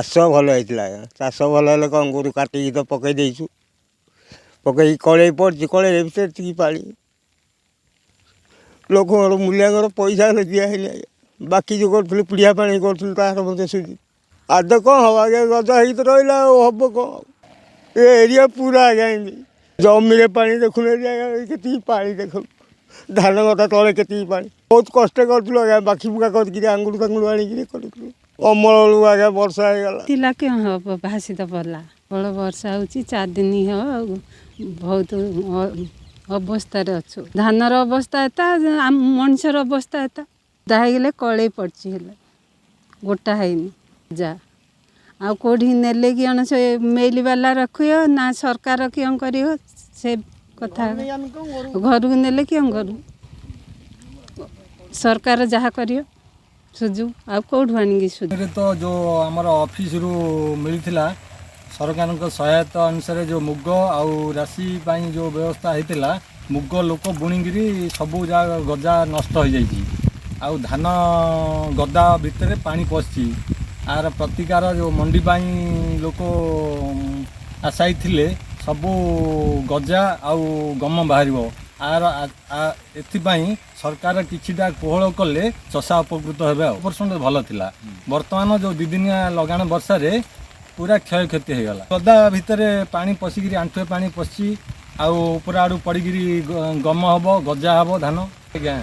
ଚାଷ ଭଲ ହେଇଥିଲା ଆଜ୍ଞା। ଚାଷ ଭଲ ହେଲେ କ'ଣ ଗୋରୁ କାଟିକି ତ ପକେଇ ଦେଇଛୁ, ପକେଇକି କଳେଇ ପଡ଼ିଛି, କଳେଇ ଭିତରେ ଏତିକି ପାଣି। ଲୋକଙ୍କର ମୂଲ୍ୟାଙ୍କର ପଇସା ହେଲେ ଦିଆ ହେଇନି ଆଜ୍ଞା। ବାକି ଯେଉଁ କରୁଥିଲେ ପିଡ଼ିଆ ପାଣି କରୁଥିଲେ ତାହାର ମଧ୍ୟ ସୁଝି ଆଦ କ'ଣ ହେବ ଆଜ୍ଞା, ଗଜା ହେଇକି ତ ରହିଲା ଆଉ ହେବ କ'ଣ? ଏ ଏରିଆ ପୁରା ଆଜ୍ଞା ଏମିତି ଜମିରେ ପାଣି ଦେଖୁନାହାନ୍ତି ଆଜ୍ଞା, କେତିକି ପାଣି ଦେଖୁ ଧାନ ଗଦା ତଳେ କେତିକି ପାଣି। ବହୁତ କଷ୍ଟ କରିଥିଲୁ ଆଜ୍ଞା, ବାକି ବୁକା କରିକିରି ଆଙ୍ଗୁଳି ତାଙ୍ଗୁଳି ଆଣିକିରି କରିଥିଲୁ। ଅମଳ ବେଳକୁ ଆଜ୍ଞା ବର୍ଷା ହେଇଗଲା। ଥିଲା କ'ଣ ହେବ, ଭାସି ତ ପଡ଼ିଲା। ବଡ଼ ବର୍ଷା ହେଉଛି 4 ଦିନ ହେବ ଆଉ ବହୁତ ଅବସ୍ଥାରେ ଅଛୁ। ଧାନର ଅବସ୍ଥା ଏତା, ମଣିଷର ଅବସ୍ଥା ଏତା। ଓଦା ହେଇଗଲେ କଳେଇ ପଡ଼ିଛି, ହେଲେ ଗୋଟା ହେଇନି ଯା। ଆଉ କେଉଁଠିକି ନେଲେ କି କ'ଣ ସେ ମେଲିବାଲା ରଖିବ ନା ସରକାର କ'ଣ କରିବ ସେ କଥା। ଘରକୁ ନେଲେ କ'ଣ କରିବୁ, ସରକାର ଯାହା କରିବ ସୁଝୁ, ଆଉ କେଉଁଠୁ ଆଣିକି ସୁଝୁ। ତ ଯେଉଁ ଆମର ଅଫିସରୁ ମିଳିଥିଲା ସରକାରଙ୍କ ସହାୟତା ଅନୁସାରେ ଯେଉଁ ମୁଗ ଆଉ ରାଶି ପାଇଁ ଯେଉଁ ବ୍ୟବସ୍ଥା ହେଇଥିଲା, ମୁଗ ଲୋକ ବୁଣିକିରି ସବୁ ଯାକ ଗଜା ନଷ୍ଟ ହୋଇଯାଇଛି। ଆଉ ଧାନ ଗଦା ଭିତରେ ପାଣି ପଶିଛି। ଆର ପ୍ରତିକାର ଯେଉଁ ମଣ୍ଡି ପାଇଁ ଲୋକ ଆଶାୟୀ ଥିଲେ, ସବୁ ଗଜା ଆଉ ଗମ ବାହାରିବ। ଏଥିପାଇଁ ସରକାର କିଛିଟା କୋହଳ କଲେ ଚଷା ଉପକୃତ ହେବେ। ଆଉ ପରସେଣ୍ଟ ଭଲ ଥିଲା। ବର୍ତ୍ତମାନ ଯେଉଁ 2 ଦିନିଆ ଲଗାଣ ବର୍ଷାରେ ପୁରା କ୍ଷୟକ୍ଷତି ହେଇଗଲା। ଗଦା ଭିତରେ ପାଣି ପଶିକିରି ଆଣ୍ଠୁଏ ପାଣି ପଶିଛି। ଆଉ ଉପର ଆଡ଼ୁ ପଡ଼ିକିରି ଗମ ହେବ, ଗଜା ହେବ ଧାନ। ଆଜ୍ଞା,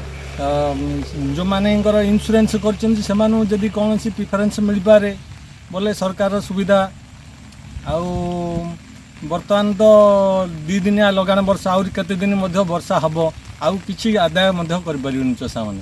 ଯେଉଁମାନଙ୍କର ଇନ୍ସୁରାନ୍ସ କରିଛନ୍ତି ସେମାନଙ୍କୁ ଯଦି କୌଣସି ପ୍ରିଫରେନ୍ସ ମିଳିପାରେ ବୋଲେ ସରକାର ସୁବିଧା। ଆଉ ବର୍ତ୍ତମାନ ତ 2 ଦିନିଆ ଲଗାଣ ବର୍ଷା, ଆହୁରି କେତେ ଦିନ ମଧ୍ୟ ବର୍ଷା ହେବ, ଆଉ କିଛି ଆଦାୟ ମଧ୍ୟ କରିପାରିବେନି ଚାଷାମାନେ।